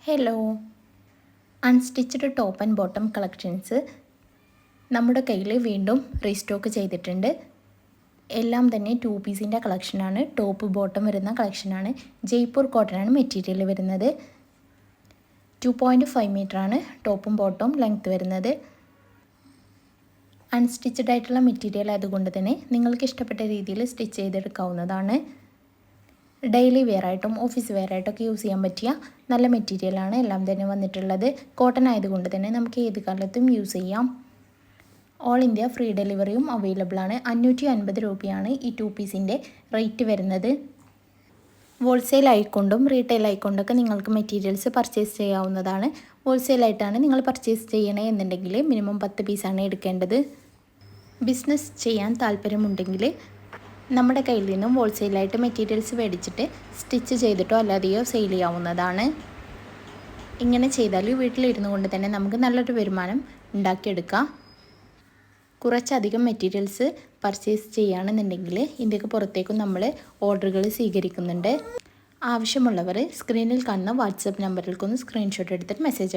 Hello, unstitched top and bottom collections നമ്മുടെ കയ്യിൽ വീണ്ടും റീസ്റ്റോക്ക് ചെയ്തിട്ടുണ്ട്. എല്ലാം തന്നെ 2 പീസിൻ്റെ കളക്ഷനാണ്. ടോപ്പ് ബോട്ടം വരുന്ന കളക്ഷനാണ്. ജയ്പൂർ കോട്ടനാണ് മെറ്റീരിയൽ വരുന്നത്. 2.5 മീറ്ററാണ് ടോപ്പും ബോട്ടവും ലെങ്ത്ത് വരുന്നത്. അൺസ്റ്റിച്ചഡ് ആയിട്ടുള്ള മെറ്റീരിയൽ ആയതുകൊണ്ട് തന്നെ നിങ്ങൾക്ക് ഇഷ്ടപ്പെട്ട രീതിയിൽ സ്റ്റിച്ച് ചെയ്തെടുക്കാവുന്നതാണ്. ഡെയിലി വെയർ ആയിട്ടും ഓഫീസ് വെയർ ആയിട്ടൊക്കെ യൂസ് ചെയ്യാൻ പറ്റിയ നല്ല മെറ്റീരിയലാണ് എല്ലാം തന്നെ വന്നിട്ടുള്ളത്. കോട്ടൺ ആയതുകൊണ്ട് തന്നെ നമുക്ക് ഏത് കാലത്തും യൂസ് ചെയ്യാം. ഓൾ ഇന്ത്യ ഫ്രീ ഡെലിവറിയും അവൈലബിൾ ആണ്. 550 രൂപയാണ് ഈ 2 പീസിൻ്റെ റേറ്റ് വരുന്നത്. ഹോൾസെയിൽ ആയിക്കൊണ്ടും റീറ്റെയിൽ ആയിക്കൊണ്ടൊക്കെ നിങ്ങൾക്ക് മെറ്റീരിയൽസ് പർച്ചേസ് ചെയ്യാവുന്നതാണ്. ഹോൾസെയിലായിട്ടാണ് നിങ്ങൾ പർച്ചേസ് ചെയ്യണേ എന്നുണ്ടെങ്കിൽ മിനിമം 10 പീസാണ് എടുക്കേണ്ടത്. ബിസിനസ് ചെയ്യാൻ താല്പര്യമുണ്ടെങ്കിൽ നമ്മുടെ കയ്യിൽ നിന്നും ഹോൾസെയിലായിട്ട് മെറ്റീരിയൽസ് മേടിച്ചിട്ട് സ്റ്റിച്ച് ചെയ്തിട്ടോ അല്ലാതെയോ സെയിൽ ചെയ്യാവുന്നതാണ്. ഇങ്ങനെ ചെയ്താൽ വീട്ടിലിരുന്നു കൊണ്ട് തന്നെ നമുക്ക് നല്ലൊരു വരുമാനം ഉണ്ടാക്കിയെടുക്കാം. കുറച്ചധികം മെറ്റീരിയൽസ് പർച്ചേസ് ചെയ്യുകയാണെന്നുണ്ടെങ്കിൽ ഇന്ത്യക്ക് പുറത്തേക്കും നമ്മൾ ഓർഡറുകൾ സ്വീകരിക്കുന്നുണ്ട്. ആവശ്യമുള്ളവർ സ്ക്രീനിൽ കാണുന്ന വാട്സപ്പ് നമ്പറിലേക്കൊന്ന് സ്ക്രീൻഷോട്ട് എടുത്തിട്ട് മെസ്സേജ്